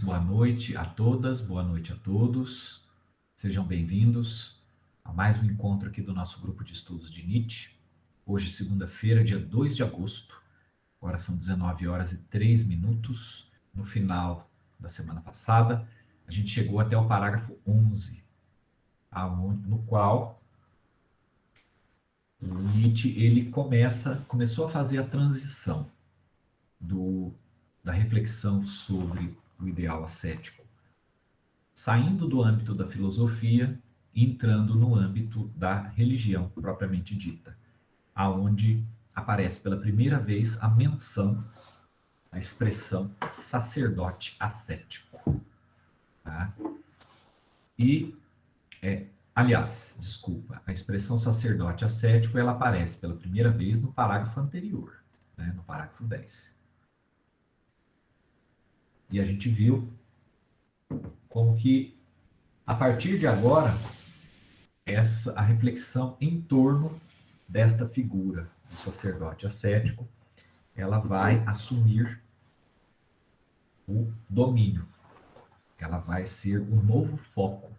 boa noite a todas, boa noite a todos. Sejam bem-vindos a mais um encontro aqui do nosso grupo de estudos de Nietzsche. Hoje, segunda-feira, dia 2 de agosto, agora são 19h03. No final da semana passada, a gente chegou até o parágrafo 11, no qual o Nietzsche ele começou a fazer a transição da reflexão sobre o ideal ascético, saindo do âmbito da filosofia e entrando no âmbito da religião propriamente dita, aonde aparece pela primeira vez a menção, a expressão sacerdote ascético. Tá? A expressão sacerdote ascético, ela aparece pela primeira vez no parágrafo anterior, né, no parágrafo 10. E a gente viu como que, a partir de agora, a reflexão em torno desta figura do sacerdote ascético, ela vai assumir o domínio. Ela vai ser o novo foco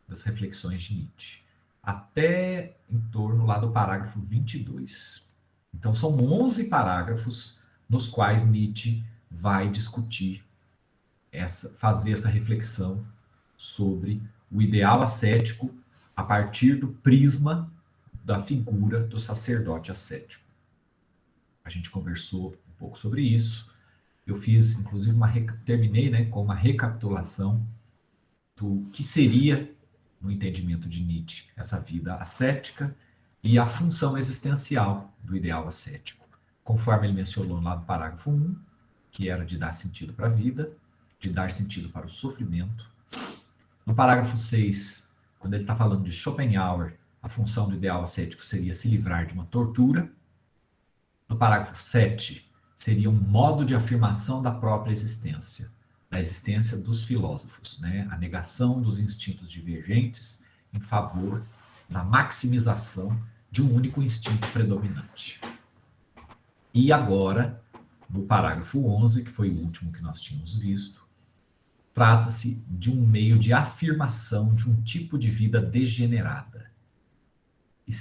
das reflexões de Nietzsche, até em torno lá do parágrafo 22. Então, são 11 parágrafos nos quais Nietzsche vai discutir, fazer essa reflexão sobre o ideal ascético a partir do prisma da figura do sacerdote ascético. A gente conversou um pouco sobre isso. Eu fiz, inclusive, terminei com uma recapitulação do que seria, no entendimento de Nietzsche, essa vida ascética e a função existencial do ideal ascético, conforme ele mencionou lá no parágrafo 1, que era de dar sentido para a vida, de dar sentido para o sofrimento. No parágrafo 6, quando ele está falando de Schopenhauer, a função do ideal ascético seria se livrar de uma tortura. No parágrafo 7, seria um modo de afirmação da própria existência, da existência dos filósofos, né? A negação dos instintos divergentes em favor da maximização de um único instinto predominante. E agora, no parágrafo 11, que foi o último que nós tínhamos visto, trata-se de um meio de afirmação de um tipo de vida degenerada. E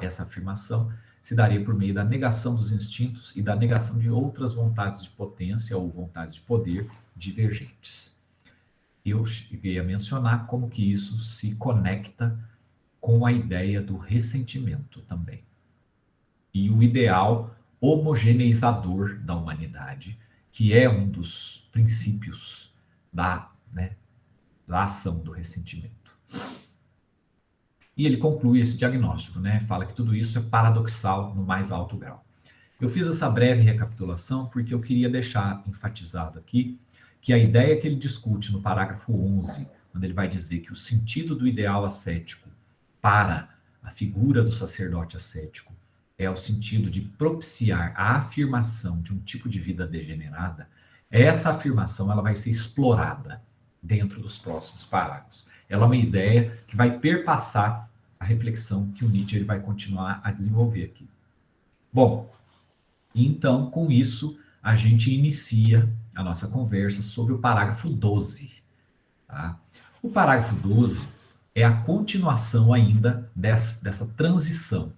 essa afirmação se daria por meio da negação dos instintos e da negação de outras vontades de potência ou vontades de poder divergentes. Eu cheguei a mencionar como que isso se conecta com a ideia do ressentimento também. E o ideal homogeneizador da humanidade, que é um dos princípios da ação do ressentimento. E ele conclui esse diagnóstico, fala que tudo isso é paradoxal no mais alto grau. Eu fiz essa breve recapitulação porque eu queria deixar enfatizado aqui que a ideia que ele discute no parágrafo 11, quando ele vai dizer que o sentido do ideal ascético para a figura do sacerdote ascético é o sentido de propiciar a afirmação de um tipo de vida degenerada, essa afirmação ela vai ser explorada dentro dos próximos parágrafos. Ela é uma ideia que vai perpassar a reflexão que o Nietzsche ele vai continuar a desenvolver aqui. Bom, então, com isso, a gente inicia a nossa conversa sobre o parágrafo 12. Tá? O parágrafo 12 é a continuação ainda dessa transição,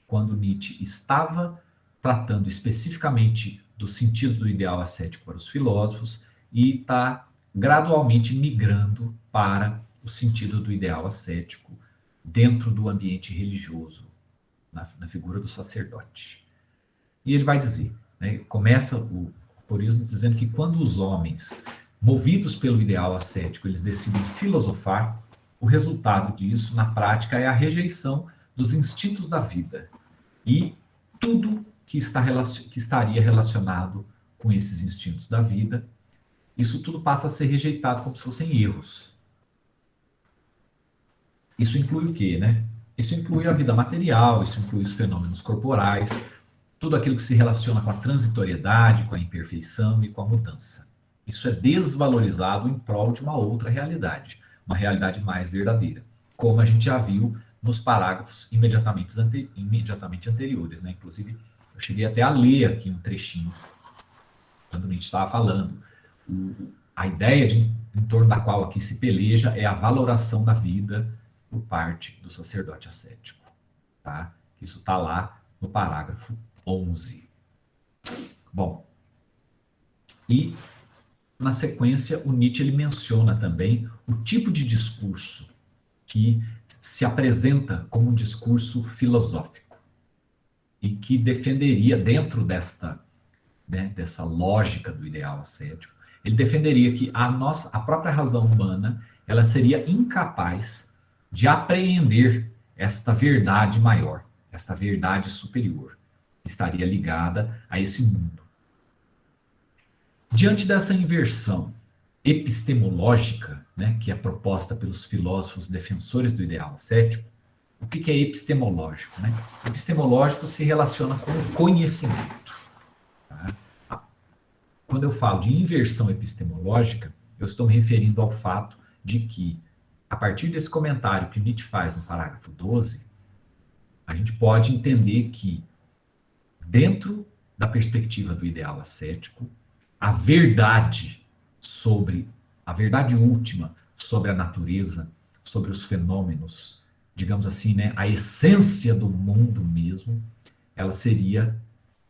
quando Nietzsche estava tratando especificamente do sentido do ideal ascético para os filósofos e está gradualmente migrando para o sentido do ideal ascético dentro do ambiente religioso, na figura do sacerdote. E ele vai dizer, começa o aforismo dizendo que quando os homens, movidos pelo ideal ascético, eles decidem filosofar, o resultado disso, na prática, é a rejeição dos instintos da vida e tudo que estaria relacionado com esses instintos da vida, isso tudo passa a ser rejeitado como se fossem erros. Isso inclui o quê, Isso inclui a vida material, isso inclui os fenômenos corporais, tudo aquilo que se relaciona com a transitoriedade, com a imperfeição e com a mudança. Isso é desvalorizado em prol de uma outra realidade, uma realidade mais verdadeira, como a gente já viu nos parágrafos imediatamente anteriores, Inclusive, eu cheguei até a ler aqui um trechinho, quando a gente estava falando. A ideia de em torno da qual aqui se peleja é a valoração da vida por parte do sacerdote ascético. Tá? Isso está lá no parágrafo 11. Bom, e na sequência o Nietzsche ele menciona também o tipo de discurso que se apresenta como um discurso filosófico e que defenderia, dentro dessa lógica do ideal ascético, ele defenderia que a própria razão humana ela seria incapaz de apreender esta verdade maior, esta verdade superior, que estaria ligada a esse mundo. Diante dessa inversão epistemológica, né, que é proposta pelos filósofos defensores do ideal ascético, o que é epistemológico? Né? Epistemológico se relaciona com o conhecimento. Tá? Quando eu falo de inversão epistemológica, eu estou me referindo ao fato de que, a partir desse comentário que Nietzsche faz no parágrafo 12, a gente pode entender que, dentro da perspectiva do ideal ascético, a verdade última sobre a natureza, sobre os fenômenos, digamos assim, né, a essência do mundo mesmo, ela seria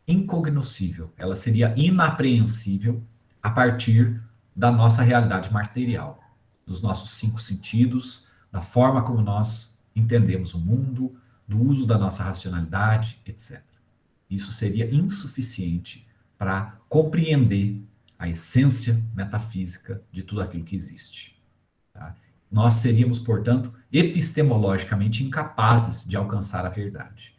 incognoscível, ela seria inapreensível a partir da nossa realidade material, dos nossos 5 sentidos, da forma como nós entendemos o mundo, do uso da nossa racionalidade, etc. Isso seria insuficiente para compreender a essência metafísica de tudo aquilo que existe. Tá? Nós seríamos, portanto, epistemologicamente incapazes de alcançar a verdade.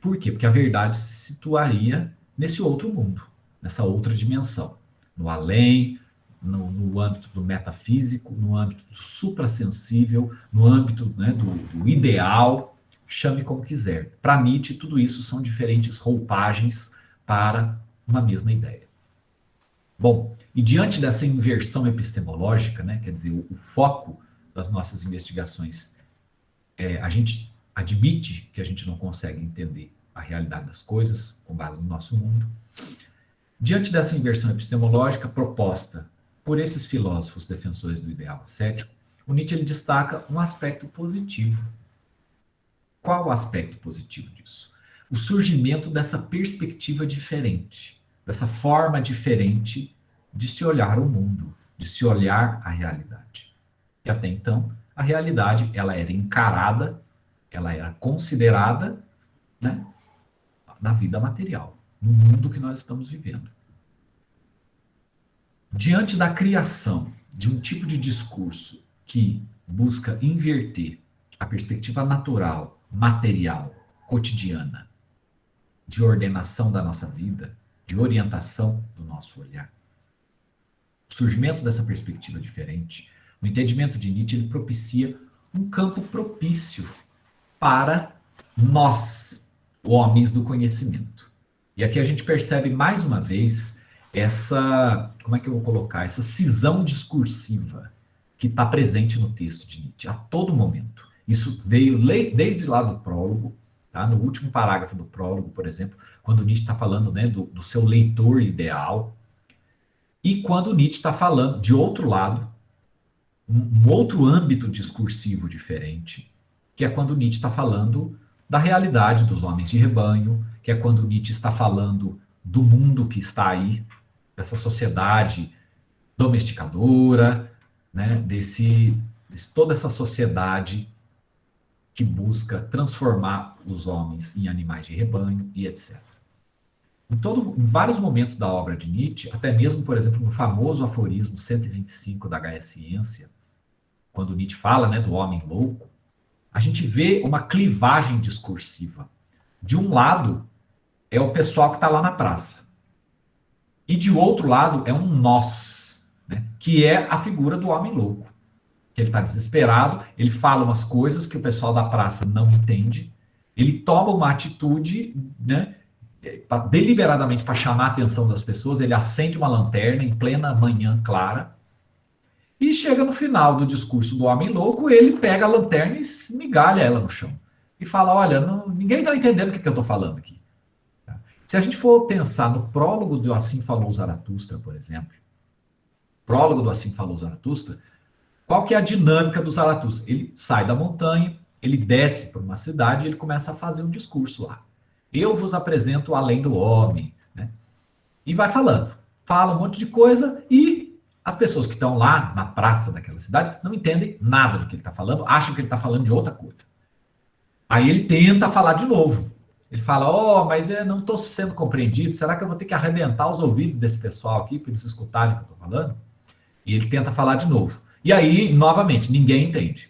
Por quê? Porque a verdade se situaria nesse outro mundo, nessa outra dimensão, no além, no âmbito do metafísico, no âmbito do suprassensível, no âmbito, né, do ideal, chame como quiser. Para Nietzsche, tudo isso são diferentes roupagens para uma mesma ideia. Bom, e diante dessa inversão epistemológica, né, quer dizer, o foco das nossas investigações, a gente admite que a gente não consegue entender a realidade das coisas com base no nosso mundo. Diante dessa inversão epistemológica proposta por esses filósofos defensores do ideal ascético, o Nietzsche ele destaca um aspecto positivo. Qual o aspecto positivo disso? O surgimento dessa perspectiva diferente, dessa forma diferente de se olhar o mundo, de se olhar a realidade. E até então, a realidade ela era encarada, ela era considerada, né, na vida material, no mundo que nós estamos vivendo. Diante da criação de um tipo de discurso que busca inverter a perspectiva natural, material, cotidiana, de ordenação da nossa vida, de orientação do nosso olhar, o surgimento dessa perspectiva diferente, o entendimento de Nietzsche, ele propicia um campo propício para nós, homens do conhecimento. E aqui a gente percebe mais uma vez essa, como é que eu vou colocar, essa cisão discursiva que está presente no texto de Nietzsche a todo momento. Isso veio desde lá do prólogo, tá? No último parágrafo do prólogo, por exemplo, quando Nietzsche está falando, né, do seu leitor ideal, e quando Nietzsche está falando, de outro lado, um outro âmbito discursivo diferente, que é quando Nietzsche está falando da realidade dos homens de rebanho, que é quando Nietzsche está falando do mundo que está aí, dessa sociedade domesticadora, né, toda essa sociedade que busca transformar os homens em animais de rebanho e etc. Em vários momentos da obra de Nietzsche, até mesmo, por exemplo, no famoso aforismo 125 da Gaia Ciência, quando Nietzsche fala, né, do homem louco, a gente vê uma clivagem discursiva. De um lado, é o pessoal que está lá na praça. E de outro lado, é um nós, né, que é a figura do homem louco. Que ele está desesperado, ele fala umas coisas que o pessoal da praça não entende, ele toma uma atitude, né, deliberadamente para chamar a atenção das pessoas, ele acende uma lanterna em plena manhã clara, e chega no final do discurso do homem louco, ele pega a lanterna e esmigalha ela no chão. E fala, olha, ninguém está entendendo o que eu estou falando aqui. Se a gente for pensar no prólogo do Assim Falou Zaratustra, por exemplo, prólogo do Assim Falou Zaratustra, qual que é a dinâmica do Zaratustra? Ele sai da montanha, ele desce para uma cidade e ele começa a fazer um discurso lá. Eu vos apresento o além do homem, né? E vai falando. Fala um monte de coisa e as pessoas que estão lá na praça daquela cidade não entendem nada do que ele está falando, acham que ele está falando de outra coisa. Aí ele tenta falar de novo. Ele fala, mas eu não estou sendo compreendido, será que eu vou ter que arrebentar os ouvidos desse pessoal aqui para eles escutarem o que eu estou falando? E ele tenta falar de novo. E aí, novamente, ninguém entende.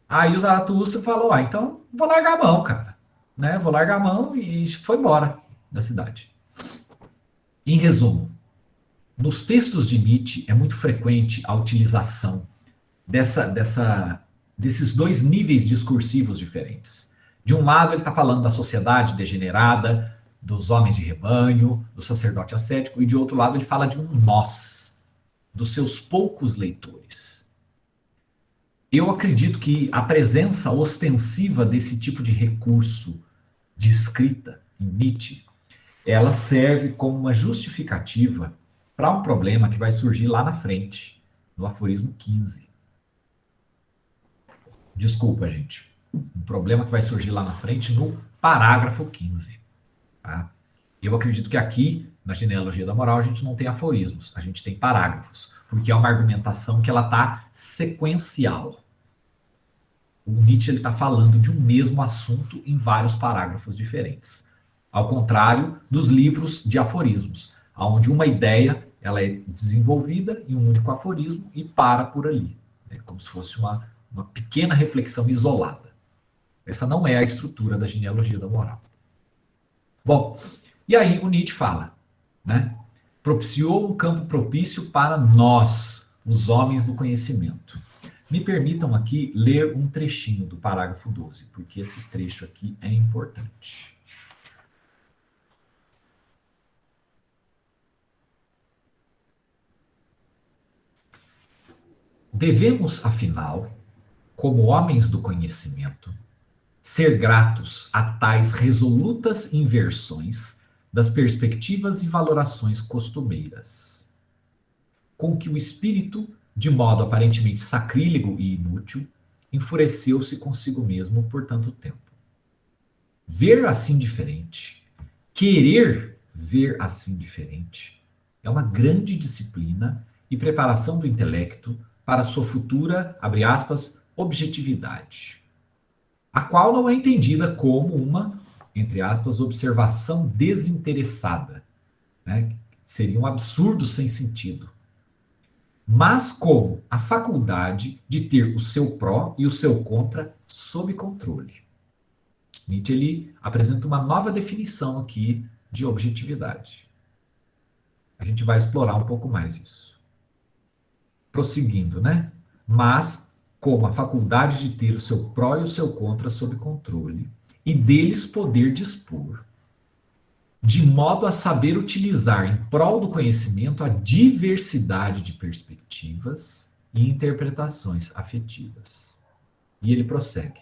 Aí o Zaratustra falou, então vou largar a mão, cara. Né? Vou largar a mão e foi embora da cidade. Em resumo, nos textos de Nietzsche é muito frequente a utilização desses dois níveis discursivos diferentes. De um lado, ele está falando da sociedade degenerada, dos homens de rebanho, do sacerdote ascético, e de outro lado, ele fala de um nós, dos seus poucos leitores. Eu acredito que a presença ostensiva desse tipo de recurso de escrita em Nietzsche, ela serve como uma justificativa para um problema que vai surgir lá na frente, no aforismo 15. Desculpa, gente. Um problema que vai surgir lá na frente no parágrafo 15. Tá? Eu acredito que aqui, na genealogia da moral, a gente não tem aforismos, a gente tem parágrafos, porque é uma argumentação que ela está sequencial. O Nietzsche está falando de um mesmo assunto em vários parágrafos diferentes. Ao contrário dos livros de aforismos, onde uma ideia ela é desenvolvida em um único aforismo e para por ali. É como se fosse uma pequena reflexão isolada. Essa não é a estrutura da genealogia da moral. Bom, e aí o Nietzsche fala, né? Propiciou um campo propício para nós, os homens do conhecimento. Me permitam aqui ler um trechinho do parágrafo 12, porque esse trecho aqui é importante. Devemos, afinal, como homens do conhecimento, ser gratos a tais resolutas inversões das perspectivas e valorações costumeiras, com que o espírito, de modo aparentemente sacrílego e inútil, enfureceu-se consigo mesmo por tanto tempo. Ver assim diferente, querer ver assim diferente, é uma grande disciplina e preparação do intelecto para sua futura, abre aspas, objetividade, a qual não é entendida como uma, entre aspas, observação desinteressada, né? Seria um absurdo sem sentido, mas como a faculdade de ter o seu pró e o seu contra sob controle. Nietzsche ele apresenta uma nova definição aqui de objetividade. A gente vai explorar um pouco mais isso. Prosseguindo, né? Mas como a faculdade de ter o seu pró e o seu contra sob controle e deles poder dispor, de modo a saber utilizar em prol do conhecimento a diversidade de perspectivas e interpretações afetivas. E ele prossegue.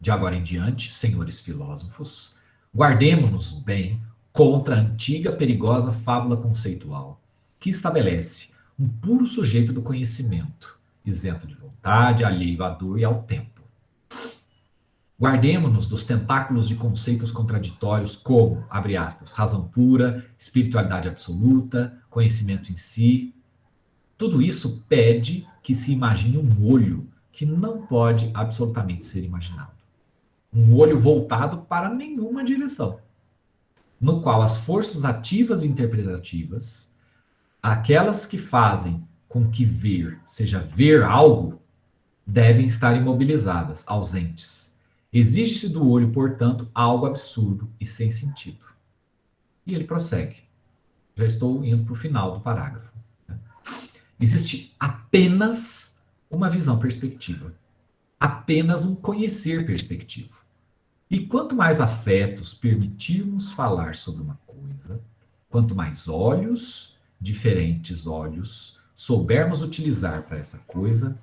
De agora em diante, senhores filósofos, guardemo-nos bem contra a antiga perigosa fábula conceitual, que estabelece um puro sujeito do conhecimento, isento de vontade, alheio à dor e ao tempo. Guardemo-nos dos tentáculos de conceitos contraditórios como, abre aspas, razão pura, espiritualidade absoluta, conhecimento em si. Tudo isso pede que se imagine um olho que não pode absolutamente ser imaginado. Um olho voltado para nenhuma direção, no qual as forças ativas e interpretativas, aquelas que fazem com que ver seja ver algo, devem estar imobilizadas, ausentes. Exige-se do olho, portanto, algo absurdo e sem sentido. E ele prossegue. Já estou indo para o final do parágrafo. Existe apenas uma visão perspectiva. Apenas um conhecer perspectivo. E quanto mais afetos permitirmos falar sobre uma coisa, quanto mais olhos, diferentes olhos, soubermos utilizar para essa coisa,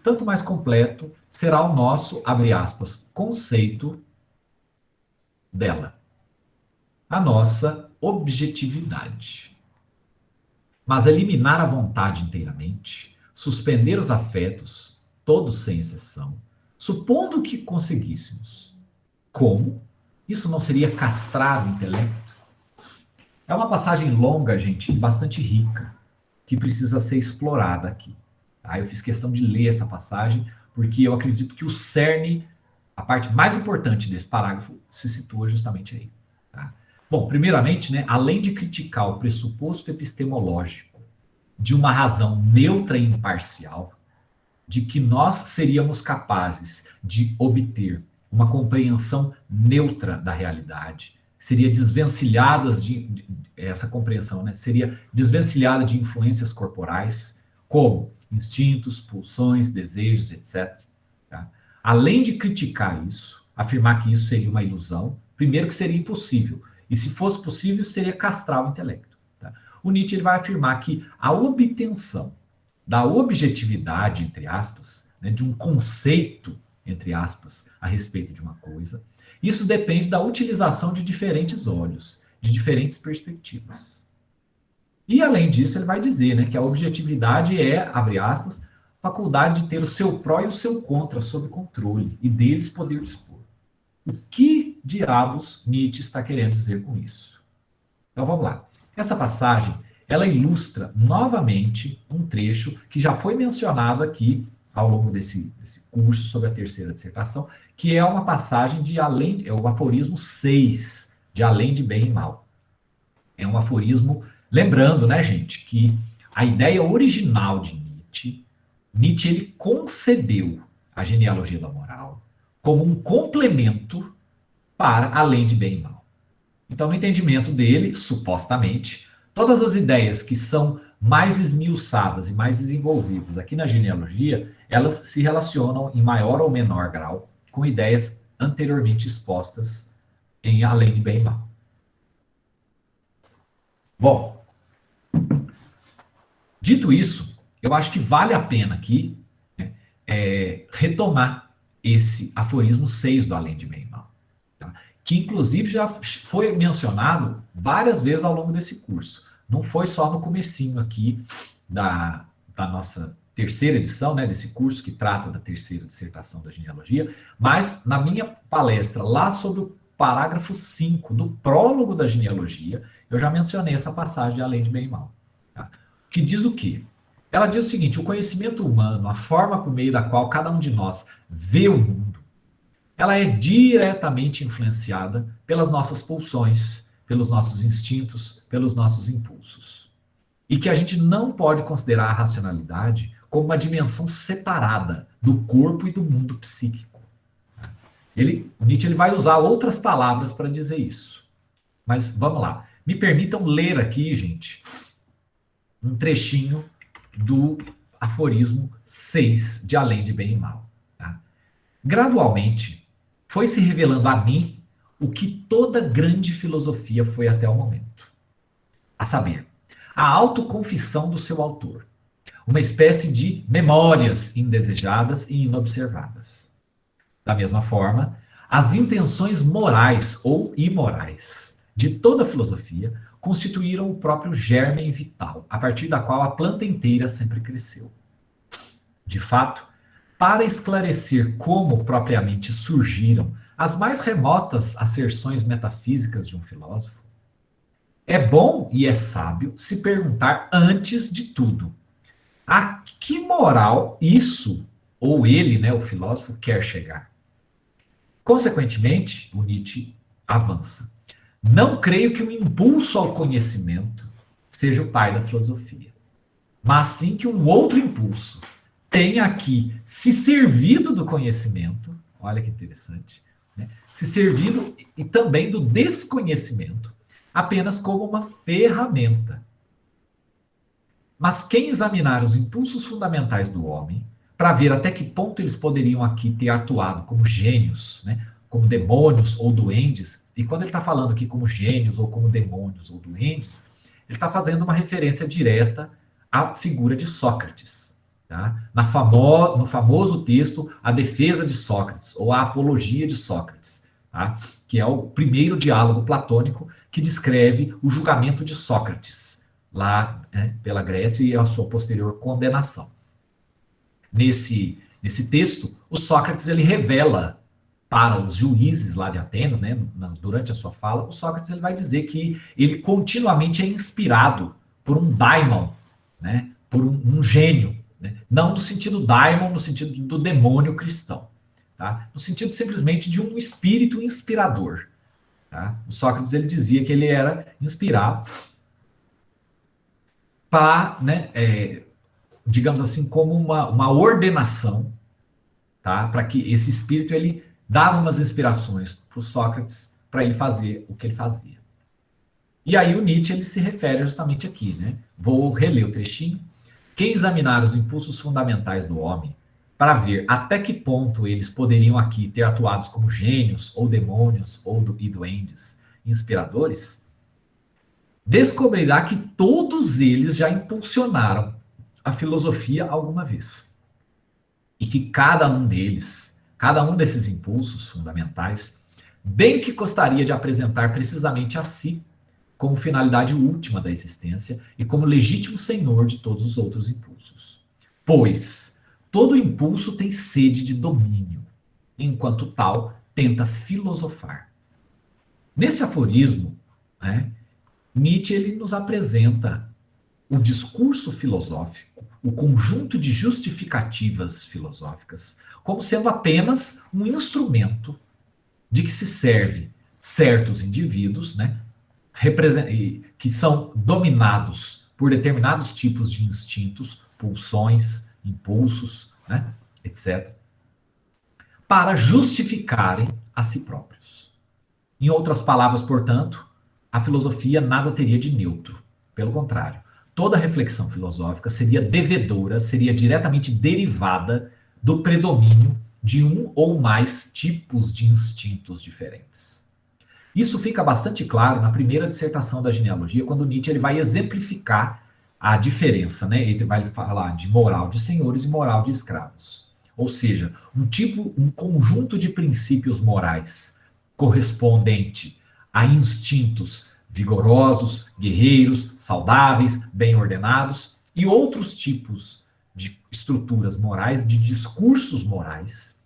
tanto mais completo será o nosso, abre aspas, conceito dela. A nossa objetividade. mas eliminar a vontade inteiramente, suspender os afetos, todos sem exceção, supondo que conseguíssemos. Como? Isso não seria castrar o intelecto? É uma passagem longa, gente, e bastante rica, que precisa ser explorada aqui. Tá? Eu fiz questão de ler essa passagem, porque eu acredito que o cerne, a parte mais importante desse parágrafo, se situa justamente aí. Tá? Bom, primeiramente, né, além de criticar o pressuposto epistemológico de uma razão neutra e imparcial, de que nós seríamos capazes de obter uma compreensão neutra da realidade, seria desvencilhada essa compreensão, né? Seria desvencilhada de influências corporais, como instintos, pulsões, desejos, etc. Tá? Além de criticar isso, afirmar que isso seria uma ilusão, primeiro que seria impossível, e se fosse possível, seria castrar o intelecto. Tá? O Nietzsche ele vai afirmar que a obtenção da objetividade, entre aspas, né, de um conceito, entre aspas, a respeito de uma coisa, isso depende da utilização de diferentes olhos, de diferentes perspectivas. E, além disso, ele vai dizer, né, que a objetividade é, abre aspas, faculdade de ter o seu pró e o seu contra sob controle, e deles poder dispor. O que diabos Nietzsche está querendo dizer com isso? Então, vamos lá. Essa passagem, ela ilustra novamente um trecho que já foi mencionado aqui ao longo desse curso sobre a terceira dissertação, que é uma passagem de é o aforismo 6, de Além de Bem e Mal. É um aforismo, lembrando, né, gente, que a ideia original de Nietzsche ele concebeu a genealogia da moral como um complemento para Além de Bem e Mal. Então, no entendimento dele, supostamente, todas as ideias que são mais esmiuçadas e mais desenvolvidas aqui na genealogia, elas se relacionam em maior ou menor grau com ideias anteriormente expostas em Além de Bem e Mal. Bom, dito isso, eu acho que vale a pena aqui retomar esse aforismo 6 do Além de Bem e Mal, tá? Que inclusive já foi mencionado várias vezes ao longo desse curso. Não foi só no comecinho aqui da nossa terceira edição, né, desse curso que trata da terceira dissertação da genealogia, mas na minha palestra lá sobre o parágrafo 5 do prólogo da genealogia, eu já mencionei essa passagem de Além de Bem e Mal. Tá? Que diz o quê? Ela diz o seguinte: o conhecimento humano, a forma por meio da qual cada um de nós vê o mundo, ela é diretamente influenciada pelas nossas pulsões, pelos nossos instintos, pelos nossos impulsos. E que a gente não pode considerar a racionalidade como uma dimensão separada do corpo e do mundo psíquico. O Nietzsche ele vai usar outras palavras para dizer isso. Mas vamos lá. Me permitam ler aqui, gente, um trechinho do aforismo 6 de Além de Bem e Mal. Tá? Gradualmente, foi se revelando a mim o que toda grande filosofia foi até o momento. A saber, a autoconfissão do seu autor. Uma espécie de memórias indesejadas e inobservadas. Da mesma forma, as intenções morais ou imorais de toda filosofia constituíram o próprio germe vital, a partir da qual a planta inteira sempre cresceu. De fato, para esclarecer como propriamente surgiram as mais remotas asserções metafísicas de um filósofo, é bom e é sábio se perguntar antes de tudo a que moral isso, ou ele, né, o filósofo, quer chegar. Consequentemente, o Nietzsche avança. Não creio que o impulso ao conhecimento seja o pai da filosofia, mas sim que um outro impulso tenha aqui se servido do conhecimento, olha que interessante, né? Se servido e também do desconhecimento, apenas como uma ferramenta. Mas quem examinar os impulsos fundamentais do homem, para ver até que ponto eles poderiam aqui ter atuado como gênios, né? Como demônios ou duendes, e quando ele está falando aqui como gênios ou como demônios ou duendes, ele está fazendo uma referência direta à figura de Sócrates. Tá? No famoso texto A Defesa de Sócrates, ou A Apologia de Sócrates, tá? Que é o primeiro diálogo platônico que descreve o julgamento de Sócrates, lá, né, pela Grécia e a sua posterior condenação. Nesse texto, o Sócrates ele revela para os juízes lá de Atenas, né, durante a sua fala, o Sócrates ele vai dizer que ele continuamente é inspirado por um daimon, né, por um gênio, né, não no sentido daimon, no sentido do demônio cristão, tá? No sentido simplesmente de um espírito inspirador. Tá? O Sócrates ele dizia que ele era inspirado para, né, digamos assim, como uma ordenação, tá? Para que esse espírito ele dava umas inspirações para o Sócrates para ele fazer o que ele fazia. E aí o Nietzsche ele se refere justamente aqui, né? Vou reler o trechinho. Quem examinar os impulsos fundamentais do homem para ver até que ponto eles poderiam aqui ter atuado como gênios ou demônios e duendes inspiradores, descobrirá que todos eles já impulsionaram a filosofia alguma vez. E que cada um deles, cada um desses impulsos fundamentais, bem que gostaria de apresentar precisamente a si como finalidade última da existência e como legítimo senhor de todos os outros impulsos. Pois todo impulso tem sede de domínio, enquanto tal tenta filosofar. Nesse aforismo, né, Nietzsche ele nos apresenta o discurso filosófico, o conjunto de justificativas filosóficas, como sendo apenas um instrumento de que se serve certos indivíduos, né, que são dominados por determinados tipos de instintos, pulsões, impulsos, né, etc., para justificarem a si próprios. Em outras palavras, portanto, a filosofia nada teria de neutro. Pelo contrário, toda reflexão filosófica seria devedora, seria diretamente derivada do predomínio de um ou mais tipos de instintos diferentes. Isso fica bastante claro na primeira dissertação da genealogia, quando Nietzsche ele vai exemplificar a diferença, né? Ele vai falar de moral de senhores e moral de escravos. Ou seja, um conjunto de princípios morais correspondente a instintos vigorosos, guerreiros, saudáveis, bem ordenados, e outros tipos de estruturas morais, de discursos morais,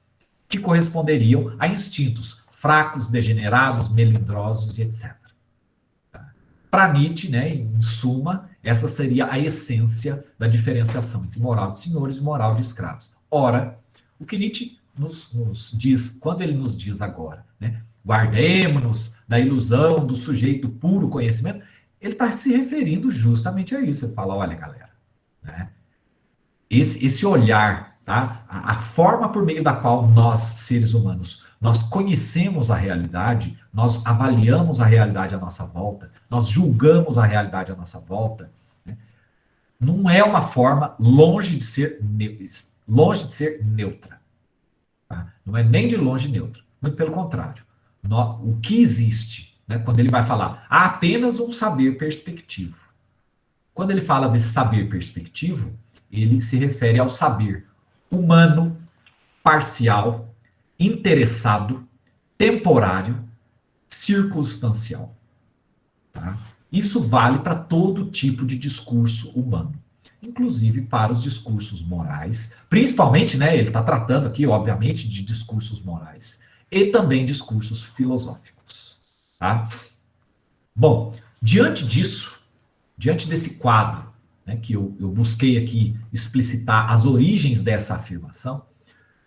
que corresponderiam a instintos fracos, degenerados, melindrosos e etc. Para Nietzsche, né, em suma, essa seria a essência da diferenciação entre moral de senhores e moral de escravos. Ora, o que Nietzsche nos diz, quando ele nos diz agora, né, guardemos-nos da ilusão do sujeito puro conhecimento, ele está se referindo justamente a isso. Ele fala, olha, galera, né, esse olhar, tá, a forma por meio da qual nós, seres humanos, nós conhecemos a realidade, nós avaliamos a realidade à nossa volta, nós julgamos a realidade à nossa volta, né, não é uma forma longe de ser neutra. Tá? Não é nem de longe neutra. Muito pelo contrário. O que existe, né, quando ele vai falar, há apenas um saber perspectivo. Quando ele fala desse saber perspectivo, ele se refere ao saber humano, parcial, interessado, temporário, circunstancial. Tá? Isso vale para todo tipo de discurso humano, inclusive para os discursos morais, principalmente, né, ele está tratando aqui, obviamente, de discursos morais, e também discursos filosóficos. Tá? Bom, diante desse quadro, né, que eu busquei aqui explicitar as origens dessa afirmação,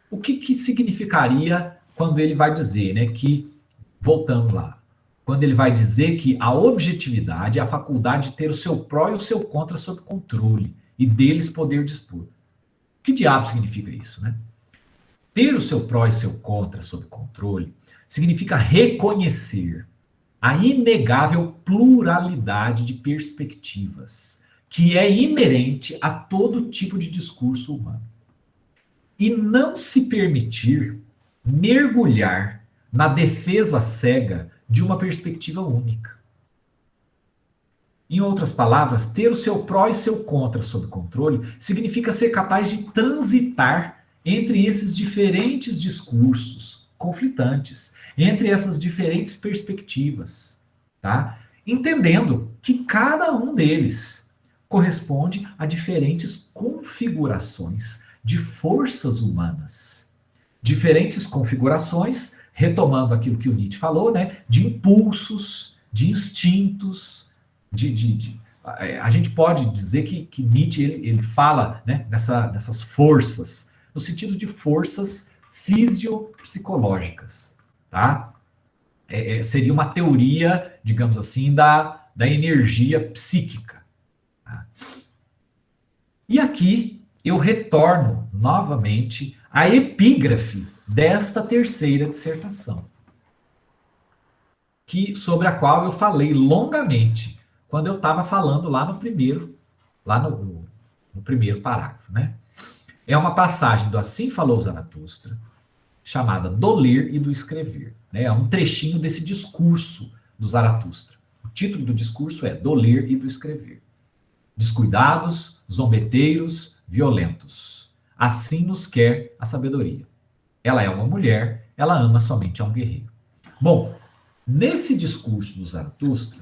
o que significaria quando ele vai dizer, né, que, voltando lá, quando ele vai dizer que a objetividade é a faculdade de ter o seu pró e o seu contra sob controle e deles poder dispor. Que diabo significa isso, né? Ter o seu pró e seu contra sob controle significa reconhecer a inegável pluralidade de perspectivas que é inerente a todo tipo de discurso humano. E não se permitir mergulhar na defesa cega de uma perspectiva única. Em outras palavras, ter o seu pró e seu contra sob controle significa ser capaz de transitar entre esses diferentes discursos conflitantes, entre essas diferentes perspectivas, tá? Entendendo que cada um deles corresponde a diferentes configurações de forças humanas. Diferentes configurações, retomando aquilo que o Nietzsche falou, né, de impulsos, de instintos, a gente pode dizer que Nietzsche ele fala, né, nessas forças, no sentido de forças fisiopsicológicas, tá? Seria uma teoria, digamos assim, da energia psíquica. Tá? E aqui eu retorno novamente à epígrafe desta terceira dissertação, sobre a qual eu falei longamente quando eu estava falando lá no primeiro parágrafo, né? É uma passagem do Assim Falou Zaratustra, chamada Do Ler e do Escrever. Né? É um trechinho desse discurso do Zaratustra. O título do discurso é Do Ler e do Escrever. Descuidados, zombeteiros, violentos. Assim nos quer a sabedoria. Ela é uma mulher, ela ama somente a um guerreiro. Bom, nesse discurso do Zaratustra,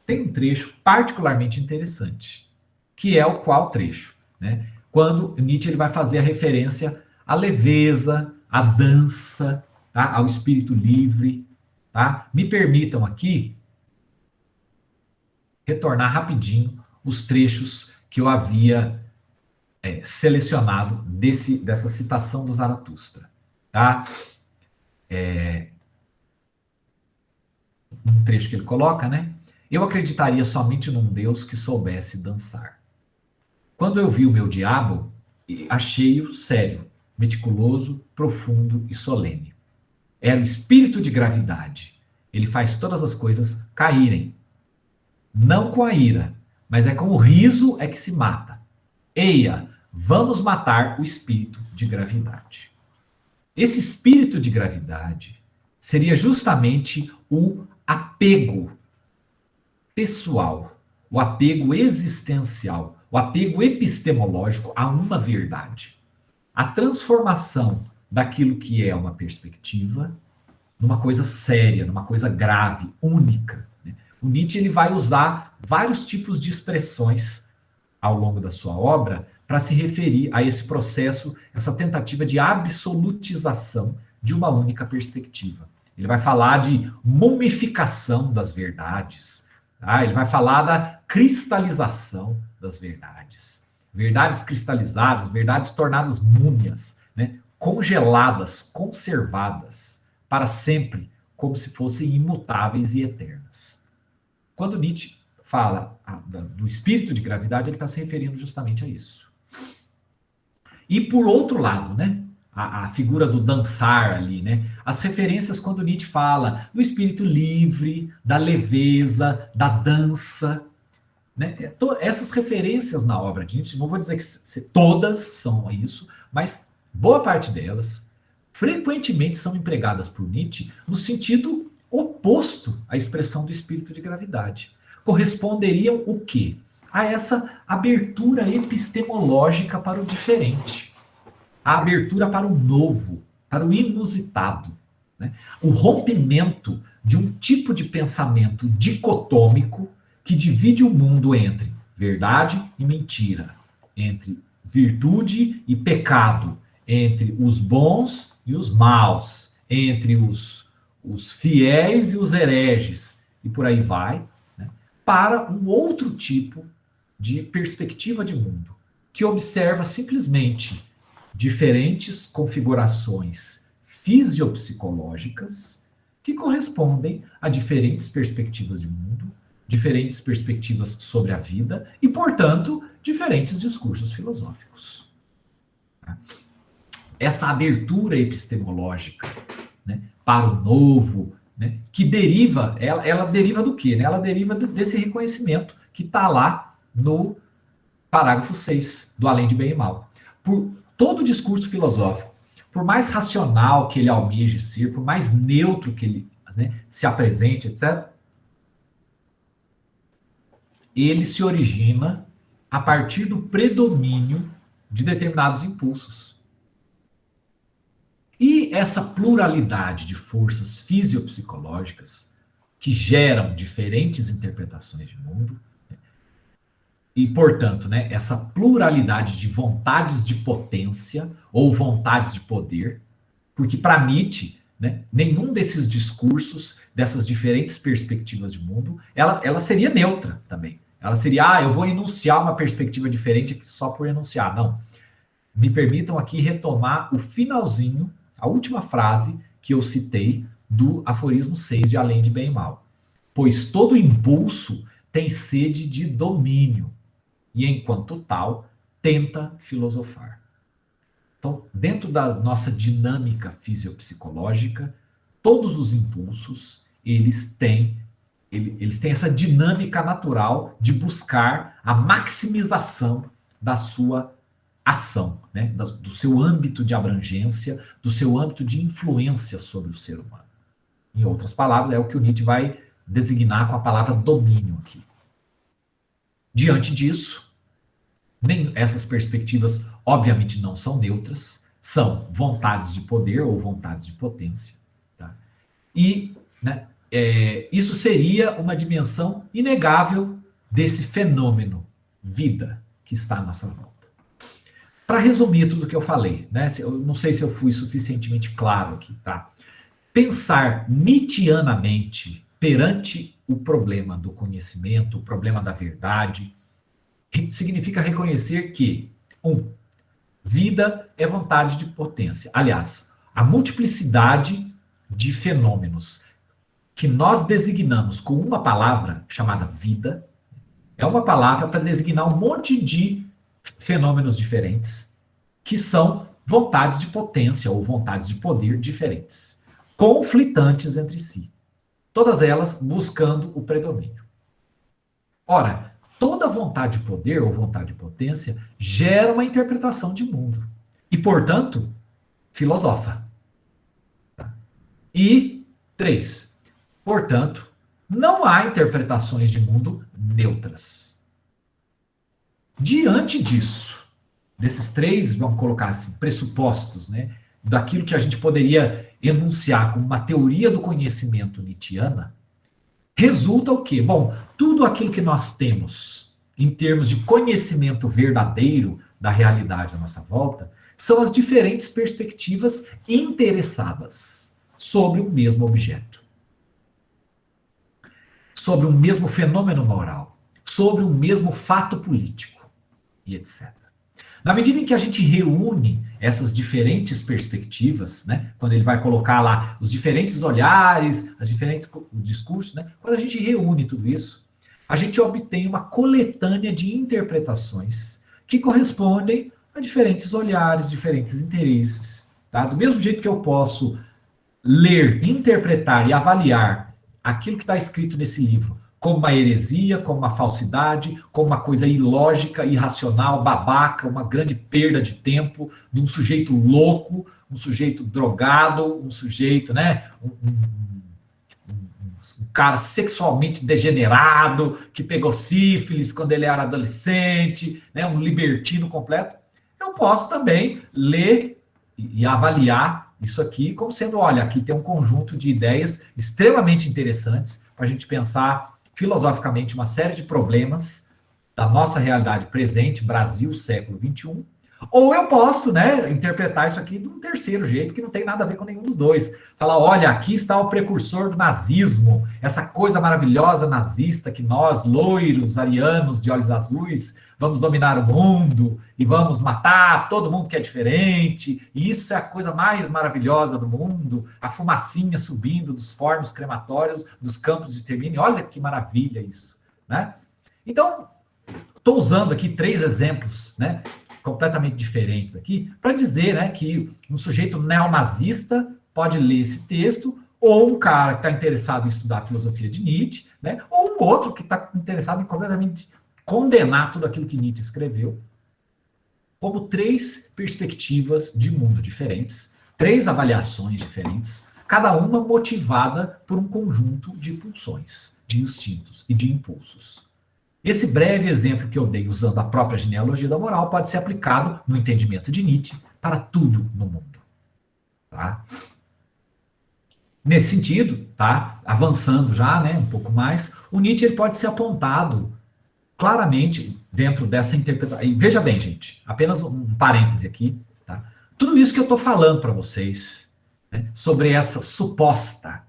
tem um trecho particularmente interessante, que é o qual trecho? Né? Quando Nietzsche ele vai fazer a referência à leveza, à dança, tá? Ao espírito livre. Tá? Me permitam aqui retornar rapidinho os trechos que eu havia selecionado dessa citação do Zaratustra. Tá? Um trecho que ele coloca, né? Eu acreditaria somente num Deus que soubesse dançar. Quando eu vi o meu diabo, achei-o sério, meticuloso, profundo e solene. Era o espírito de gravidade. Ele faz todas as coisas caírem. Não com a ira, mas é com o riso é que se mata. Eia, vamos matar o espírito de gravidade. Esse espírito de gravidade seria justamente o apego pessoal, o apego existencial, o apego epistemológico a uma verdade. A transformação daquilo que é uma perspectiva numa coisa séria, numa coisa grave, única. Né? O Nietzsche ele vai usar vários tipos de expressões ao longo da sua obra para se referir a esse processo, essa tentativa de absolutização de uma única perspectiva. Ele vai falar de mumificação das verdades, tá? Ele vai falar da cristalização das verdades. Verdades cristalizadas, verdades tornadas múmias, né? Congeladas, conservadas para sempre, como se fossem imutáveis e eternas. Quando Nietzsche fala do espírito de gravidade, ele está se referindo justamente a isso. E por outro lado, né? A figura do dançar ali, né? As referências quando Nietzsche fala do espírito livre, da leveza, da dança, né? Essas referências na obra de Nietzsche, não vou dizer que todas são isso, mas boa parte delas frequentemente são empregadas por Nietzsche no sentido oposto à expressão do espírito de gravidade. Corresponderiam o quê? A essa abertura epistemológica para o diferente. A abertura para o novo, para o inusitado. Né? O rompimento de um tipo de pensamento dicotômico que divide o mundo entre verdade e mentira, entre virtude e pecado, entre os bons e os maus, entre os fiéis e os hereges, e por aí vai, né? Para um outro tipo de perspectiva de mundo, que observa simplesmente diferentes configurações fisiopsicológicas que correspondem a diferentes perspectivas de mundo, diferentes perspectivas sobre a vida e, portanto, diferentes discursos filosóficos. Essa abertura epistemológica, né, para o novo, né, que deriva, ela deriva do quê? Né? Ela deriva desse reconhecimento que está lá no parágrafo 6 do Além de Bem e Mal. Por todo discurso filosófico, por mais racional que ele almeje ser, por mais neutro que ele, né, se apresente, etc., ele se origina a partir do predomínio de determinados impulsos. E essa pluralidade de forças fisiopsicológicas que geram diferentes interpretações de mundo e, portanto, né, essa pluralidade de vontades de potência ou vontades de poder, porque para Nietzsche, né, nenhum desses discursos, dessas diferentes perspectivas de mundo, ela seria neutra também. Ela seria, eu vou enunciar uma perspectiva diferente aqui só por enunciar. Não. Me permitam aqui retomar o finalzinho, a última frase que eu citei do aforismo 6 de Além de Bem e Mal. Pois todo impulso tem sede de domínio, e enquanto tal, tenta filosofar. Então, dentro da nossa dinâmica fisiopsicológica, todos os impulsos, eles têm essa dinâmica natural de buscar a maximização da sua ação, né? Do seu âmbito de abrangência, do seu âmbito de influência sobre o ser humano. Em outras palavras, é o que o Nietzsche vai designar com a palavra domínio aqui. Diante disso, nem essas perspectivas, obviamente, não são neutras, são vontades de poder ou vontades de potência. Tá? E, né, isso seria uma dimensão inegável desse fenômeno vida que está à nossa volta. Para resumir tudo o que eu falei, né, eu não sei se eu fui suficientemente claro aqui, tá? Pensar nietzschianamente perante o problema do conhecimento, o problema da verdade, significa reconhecer que, vida é vontade de potência. Aliás, a multiplicidade de fenômenos que nós designamos com uma palavra chamada vida é uma palavra para designar um monte de fenômenos diferentes que são vontades de potência ou vontades de poder diferentes, conflitantes entre si. Todas elas buscando o predomínio. Ora, toda vontade de poder ou vontade de potência gera uma interpretação de mundo. E, portanto, filosofa. E, 3, portanto, não há interpretações de mundo neutras. Diante disso, desses 3, vamos colocar assim, pressupostos, né, daquilo que a gente poderia enunciar como uma teoria do conhecimento nietzschiana, resulta o quê? Bom, tudo aquilo que nós temos em termos de conhecimento verdadeiro da realidade à nossa volta são as diferentes perspectivas interessadas sobre o mesmo objeto, sobre o mesmo fenômeno moral, sobre o mesmo fato político e etc. Na medida em que a gente reúne essas diferentes perspectivas, né, quando ele vai colocar lá os diferentes olhares, as diferentes discursos, né, quando a gente reúne tudo isso, a gente obtém uma coletânea de interpretações que correspondem a diferentes olhares, diferentes interesses. Tá? Do mesmo jeito que eu posso ler, interpretar e avaliar aquilo que está escrito nesse livro como uma heresia, como uma falsidade, como uma coisa ilógica, irracional, babaca, uma grande perda de tempo de um sujeito louco, um sujeito drogado, um sujeito, né, um cara sexualmente degenerado, que pegou sífilis quando ele era adolescente, né, um libertino completo. Eu posso também ler e avaliar isso aqui como sendo, olha, aqui tem um conjunto de ideias extremamente interessantes para a gente pensar filosoficamente uma série de problemas da nossa realidade presente, Brasil, século XXI, ou eu posso, né, interpretar isso aqui de um terceiro jeito, que não tem nada a ver com nenhum dos dois. Falar, olha, aqui está o precursor do nazismo, essa coisa maravilhosa nazista que nós, loiros, arianos, de olhos azuis, vamos dominar o mundo e vamos matar todo mundo que é diferente, e isso é a coisa mais maravilhosa do mundo, a fumacinha subindo dos fornos crematórios, dos campos de extermínio, olha que maravilha isso, né? Então, estou usando aqui 3 exemplos, né, completamente diferentes aqui, para dizer, né, que um sujeito neonazista pode ler esse texto, ou um cara que está interessado em estudar a filosofia de Nietzsche, né, ou um outro que está interessado em completamente condenar tudo aquilo que Nietzsche escreveu, como 3 perspectivas de mundo diferentes, 3 avaliações diferentes, cada uma motivada por um conjunto de pulsões, de instintos e de impulsos. Esse breve exemplo que eu dei usando a própria genealogia da moral pode ser aplicado no entendimento de Nietzsche para tudo no mundo. Tá? Nesse sentido, tá? Avançando já, né, um pouco mais, o Nietzsche ele pode ser apontado claramente, dentro dessa interpretação. E veja bem, gente, apenas um parêntese aqui, tá? Tudo isso que eu estou falando para vocês, né, sobre essa suposta,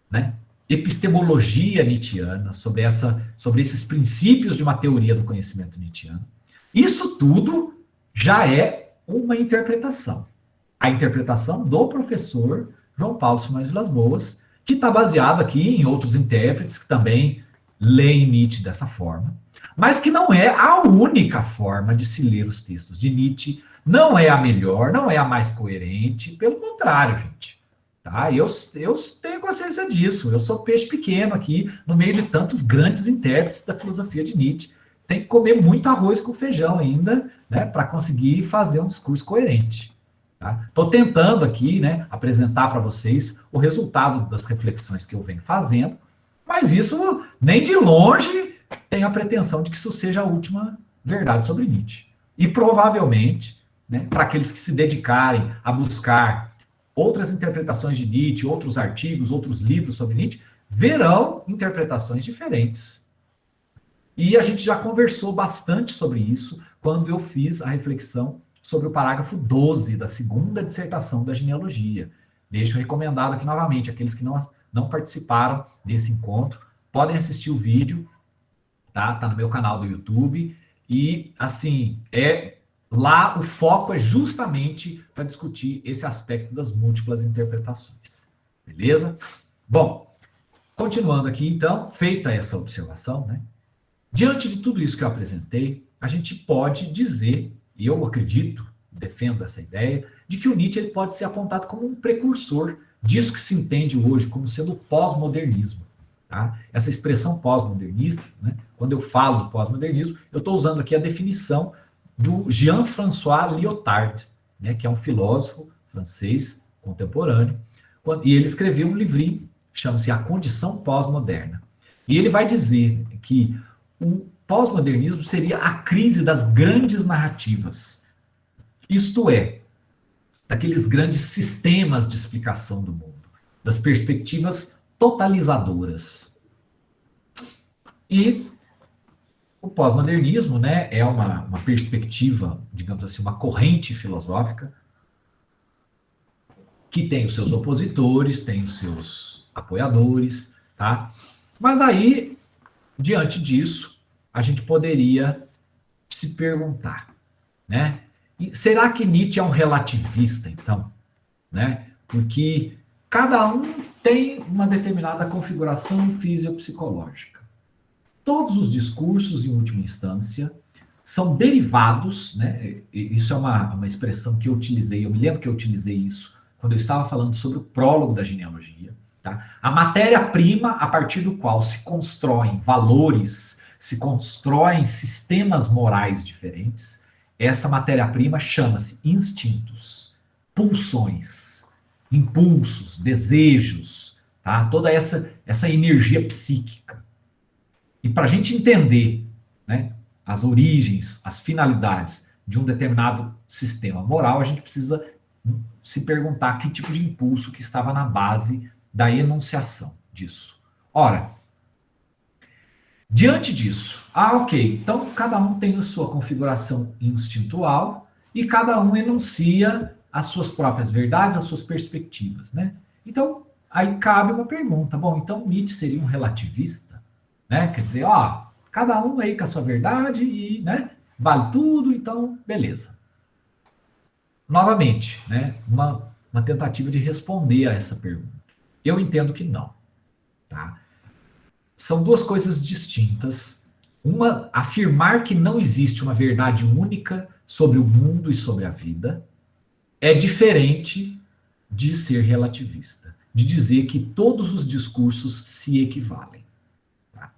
né, epistemologia nietzschiana, sobre esses princípios de uma teoria do conhecimento nietzschiano, isso tudo já é uma interpretação. A interpretação do professor João Paulo Simões Vilas Boas, que está baseado aqui em outros intérpretes que também leem Nietzsche dessa forma, mas que não é a única forma de se ler os textos de Nietzsche, não é a melhor, não é a mais coerente, pelo contrário, gente. Tá? Eu tenho consciência disso, eu sou peixe pequeno aqui, no meio de tantos grandes intérpretes da filosofia de Nietzsche. Tem que comer muito arroz com feijão ainda, né, para conseguir fazer um discurso coerente. Estou tentando aqui, né, apresentar para vocês o resultado das reflexões que eu venho fazendo, mas isso nem de longe tem a pretensão de que isso seja a última verdade sobre Nietzsche. E provavelmente, né, para aqueles que se dedicarem a buscar outras interpretações de Nietzsche, outros artigos, outros livros sobre Nietzsche, verão interpretações diferentes. E a gente já conversou bastante sobre isso quando eu fiz a reflexão sobre o parágrafo 12 da segunda dissertação da genealogia. Deixo recomendado aqui novamente, aqueles que não participaram desse encontro, podem assistir o vídeo, tá? Tá no meu canal do YouTube, e assim, lá o foco é justamente para discutir esse aspecto das múltiplas interpretações. Beleza? Bom, continuando aqui então, feita essa observação, né? Diante de tudo isso que eu apresentei, a gente pode dizer, e eu acredito, defendo essa ideia, de que o Nietzsche ele pode ser apontado como um precursor disso que se entende hoje como sendo o pós-modernismo. Tá? Essa expressão pós-modernista, né, quando eu falo do pós-modernismo, eu estou usando aqui a definição do Jean-François Lyotard, né, que é um filósofo francês contemporâneo, e ele escreveu um livrinho, chama-se A Condição Pós-Moderna. E ele vai dizer que o pós-modernismo seria a crise das grandes narrativas, isto é, daqueles grandes sistemas de explicação do mundo, das perspectivas totalizadoras. E o pós-modernismo, né, é uma perspectiva, digamos assim, uma corrente filosófica que tem os seus opositores, tem os seus apoiadores, tá? Mas aí, diante disso, a gente poderia se perguntar, né? E será que Nietzsche é um relativista, então? Né? Porque cada um tem uma determinada configuração fisiopsicológica. Todos os discursos, em última instância, são derivados, né? Isso é uma expressão que eu utilizei, eu me lembro que eu utilizei isso quando eu estava falando sobre o prólogo da genealogia. Tá? A matéria-prima a partir do qual se constroem valores, se constroem sistemas morais diferentes, essa matéria-prima chama-se instintos, pulsões, impulsos, desejos, tá? Toda essa energia psíquica. E para a gente entender, né, as origens, as finalidades de um determinado sistema moral, a gente precisa se perguntar que tipo de impulso que estava na base da enunciação disso. Ora, diante disso, ok, então cada um tem a sua configuração instintual e cada um enuncia as suas próprias verdades, as suas perspectivas, né? Então, aí cabe uma pergunta. Bom, então Nietzsche seria um relativista, né? Quer dizer, ó, cada um aí com a sua verdade e, né, vale tudo, então, beleza. Novamente, né, uma tentativa de responder a essa pergunta. Eu entendo que não, tá? São duas coisas distintas. Uma, afirmar que não existe uma verdade única sobre o mundo e sobre a vida é diferente de ser relativista, de dizer que todos os discursos se equivalem. Tá?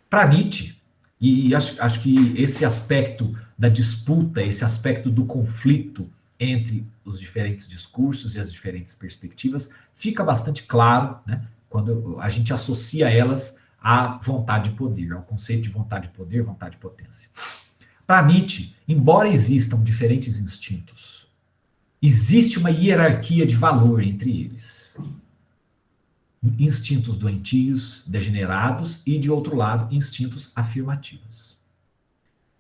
Para Nietzsche, e acho que esse aspecto da disputa, esse aspecto do conflito entre os diferentes discursos e as diferentes perspectivas, fica bastante claro, né, quando a gente associa elas à vontade de poder, ao conceito de vontade de poder, vontade de potência. Para Nietzsche, embora existam diferentes instintos, existe uma hierarquia de valor entre eles. Instintos doentios, degenerados, e, de outro lado, instintos afirmativos.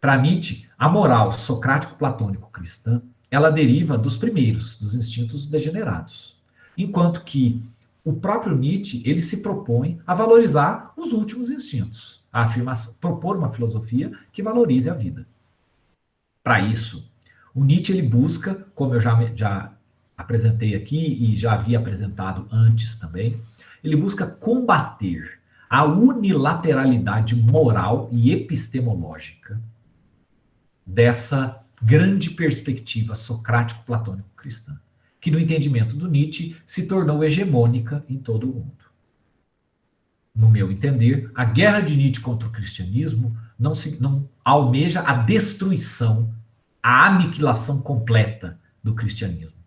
Para Nietzsche, a moral socrático-platônico-cristã, ela deriva dos primeiros, dos instintos degenerados. Enquanto que o próprio Nietzsche, ele se propõe a valorizar os últimos instintos, a propor uma filosofia que valorize a vida. Para isso, o Nietzsche ele busca, como eu já apresentei aqui e já havia apresentado antes também, ele busca combater a unilateralidade moral e epistemológica dessa grande perspectiva socrático-platônico-cristã, que no entendimento do Nietzsche se tornou hegemônica em todo o mundo. No meu entender, a guerra de Nietzsche contra o cristianismo não almeja a destruição, a aniquilação completa do cristianismo.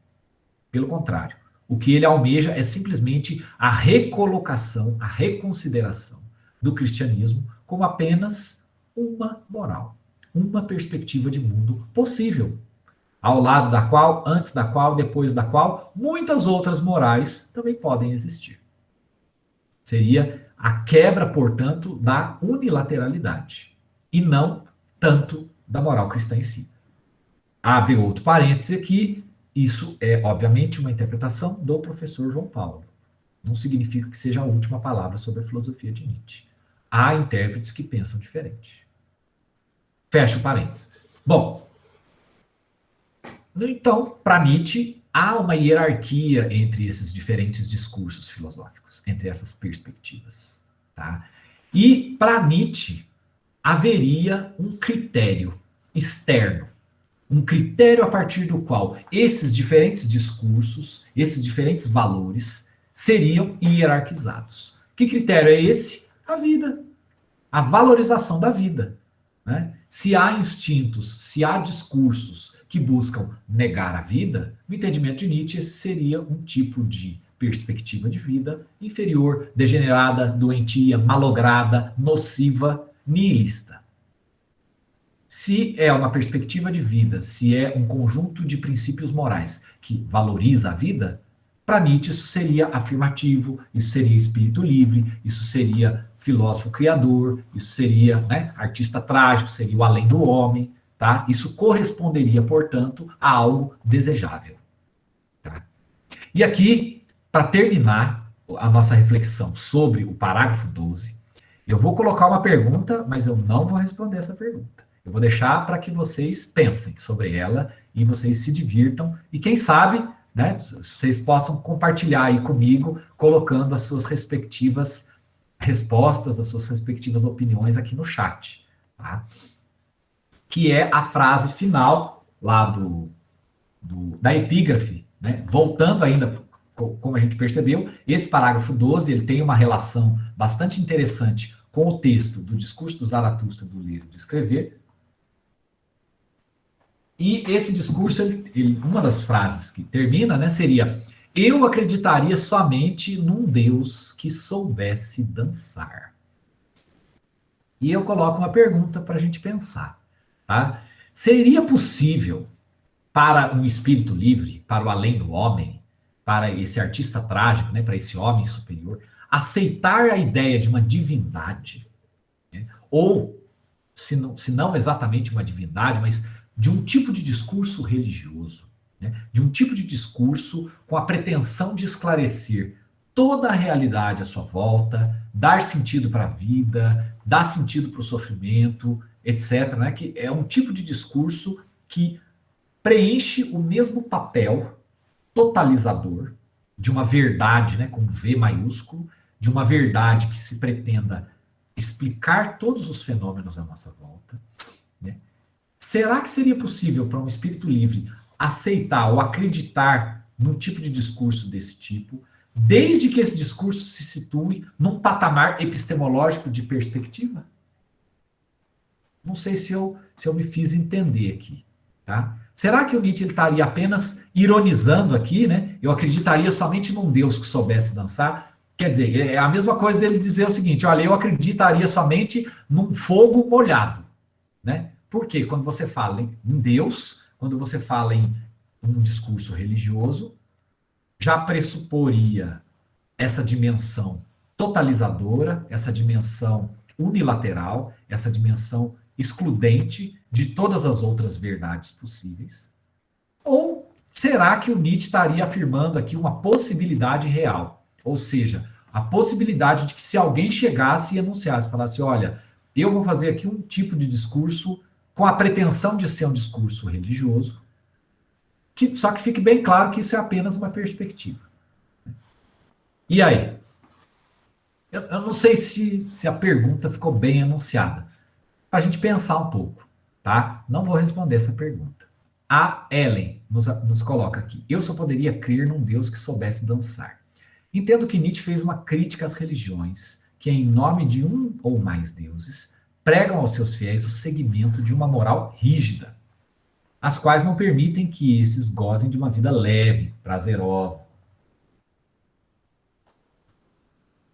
Pelo contrário, o que ele almeja é simplesmente a recolocação, a reconsideração do cristianismo como apenas uma moral, uma perspectiva de mundo possível, ao lado da qual, antes da qual, depois da qual, muitas outras morais também podem existir. Seria a quebra, portanto, da unilateralidade, e não tanto da moral cristã em si. Abre outro parêntese aqui, isso é, obviamente, uma interpretação do professor João Paulo. Não significa que seja a última palavra sobre a filosofia de Nietzsche. Há intérpretes que pensam diferente. Fecha o parênteses. Bom, então, para Nietzsche, há uma hierarquia entre esses diferentes discursos filosóficos, entre essas perspectivas. Tá? E, para Nietzsche, haveria um critério externo, um critério a partir do qual esses diferentes discursos, esses diferentes valores, seriam hierarquizados. Que critério é esse? A vida. A valorização da vida. Né? Se há instintos, se há discursos que buscam negar a vida, no entendimento de Nietzsche, esse seria um tipo de perspectiva de vida inferior, degenerada, doentia, malograda, nociva, nihilista. Se é uma perspectiva de vida, se é um conjunto de princípios morais que valoriza a vida, para Nietzsche isso seria afirmativo, isso seria espírito livre, isso seria filósofo criador, isso seria, né, artista trágico, seria o além do homem, tá? Isso corresponderia, portanto, a algo desejável. Tá? E aqui, para terminar a nossa reflexão sobre o parágrafo 12, eu vou colocar uma pergunta, mas eu não vou responder essa pergunta. Eu vou deixar para que vocês pensem sobre ela e vocês se divirtam e quem sabe, né, vocês possam compartilhar aí comigo, colocando as suas respectivas respostas, as suas respectivas opiniões aqui no chat, tá? Que é a frase final lá da epígrafe, né? Voltando ainda, como a gente percebeu, esse parágrafo 12 ele tem uma relação bastante interessante com o texto do Discurso do Zaratustra, do Ler e do Escrever. E esse discurso, uma das frases que termina, né, seria: eu acreditaria somente num Deus que soubesse dançar. E eu coloco uma pergunta para a gente pensar. Tá? Seria possível para um espírito livre, para o além do homem, para esse artista trágico, né, para esse homem superior, aceitar a ideia de uma divindade? Né? Ou, se não exatamente uma divindade, mas de um tipo de discurso religioso, né? De um tipo de discurso com a pretensão de esclarecer toda a realidade à sua volta, dar sentido para a vida, dar sentido para o sofrimento, etc. Né? Que é um tipo de discurso que preenche o mesmo papel totalizador de uma verdade, né, com V maiúsculo, de uma verdade que se pretenda explicar todos os fenômenos à nossa volta. Né? Será que seria possível para um espírito livre aceitar ou acreditar num tipo de discurso desse tipo, desde que esse discurso se situe num patamar epistemológico de perspectiva? Não sei se eu me fiz entender aqui. Tá? Será que o Nietzsche ele estaria apenas ironizando aqui, né? Eu acreditaria somente num Deus que soubesse dançar? Quer dizer, é a mesma coisa dele dizer o seguinte: olha, eu acreditaria somente num fogo molhado. Né? Por quê? Quando você fala em Deus, quando você fala em um discurso religioso, já pressuporia essa dimensão totalizadora, essa dimensão unilateral, essa dimensão excludente de todas as outras verdades possíveis? Ou será que o Nietzsche estaria afirmando aqui uma possibilidade real? Ou seja, a possibilidade de que se alguém chegasse e anunciasse, falasse, olha, eu vou fazer aqui um tipo de discurso com a pretensão de ser um discurso religioso, só que fique bem claro que isso é apenas uma perspectiva. E aí? Eu não sei se a pergunta ficou bem anunciada. Para a gente pensar um pouco, tá? Não vou responder essa pergunta. A Ellen nos coloca aqui. Eu só poderia crer num Deus que soubesse dançar. Entendo que Nietzsche fez uma crítica às religiões que, em nome de um ou mais deuses, pregam aos seus fiéis o seguimento de uma moral rígida, as quais não permitem que esses gozem de uma vida leve, prazerosa.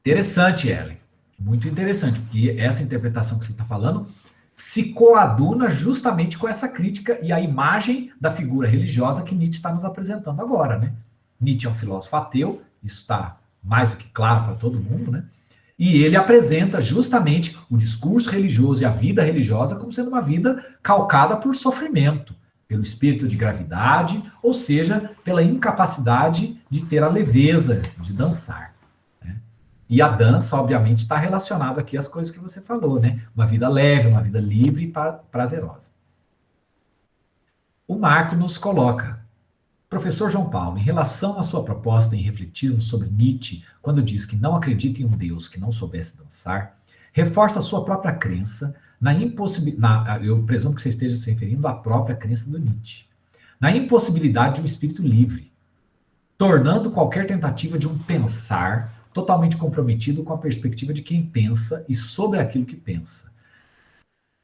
Interessante, Ellen. Muito interessante, porque essa interpretação que você está falando se coaduna justamente com essa crítica e a imagem da figura religiosa que Nietzsche está nos apresentando agora, né? Nietzsche é um filósofo ateu, isso está mais do que claro para todo mundo, né? E ele apresenta justamente o discurso religioso e a vida religiosa como sendo uma vida calcada por sofrimento, pelo espírito de gravidade, ou seja, pela incapacidade de ter a leveza de dançar. E a dança, obviamente, está relacionada aqui às coisas que você falou, né? Uma vida leve, uma vida livre e prazerosa. O Marco nos coloca, professor João Paulo, em relação à sua proposta em refletirmos sobre Nietzsche, quando diz que não acredita em um Deus que não soubesse dançar, reforça a sua própria crença na impossibilidade, eu presumo que você esteja se referindo à própria crença do Nietzsche, na impossibilidade de um espírito livre, tornando qualquer tentativa de um pensar totalmente comprometido com a perspectiva de quem pensa e sobre aquilo que pensa.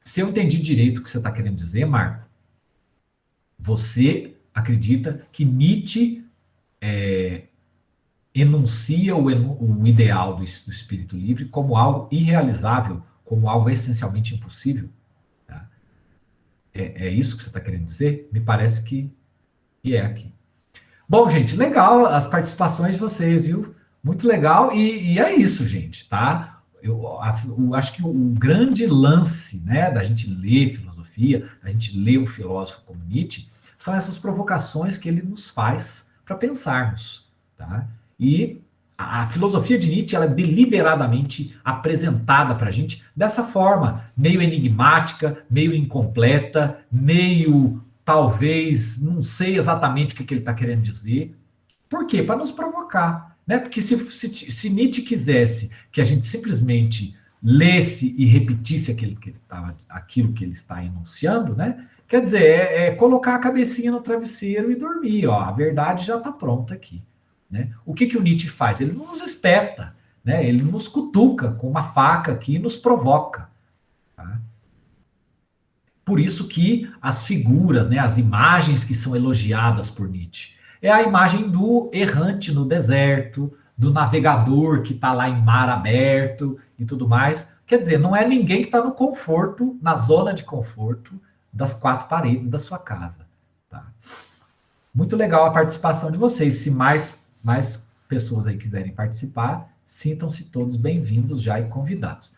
Se eu entendi direito o que você está querendo dizer, Marco, você acredita que Nietzsche enuncia o ideal do espírito livre como algo irrealizável, como algo essencialmente impossível? Tá? É isso que você está querendo dizer? Me parece que é aqui. Bom, gente, legal as participações de vocês, viu? Muito legal, e é isso, gente, tá? Eu acho que o grande lance, né, da gente ler filosofia, da gente ler um filósofo como Nietzsche, são essas provocações que ele nos faz para pensarmos, tá? E a filosofia de Nietzsche, ela é deliberadamente apresentada para a gente dessa forma, meio enigmática, meio incompleta, meio, talvez, não sei exatamente o que ele está querendo dizer. Por quê? Para nos provocar. Né? Porque se Nietzsche quisesse que a gente simplesmente lesse e repetisse aquilo que ele está enunciando, né? Quer dizer, é colocar a cabecinha no travesseiro e dormir. Ó, a verdade já está pronta aqui. Né? O que o Nietzsche faz? Ele nos espeta, né? Ele nos cutuca com uma faca aqui e nos provoca. Tá? Por isso que as figuras, né, as imagens que são elogiadas por Nietzsche, é a imagem do errante no deserto, do navegador que está lá em mar aberto e tudo mais. Quer dizer, não é ninguém que está no conforto, na zona de conforto das quatro paredes da sua casa. Tá? Muito legal a participação de vocês. Se mais pessoas aí quiserem participar, sintam-se todos bem-vindos já e convidados.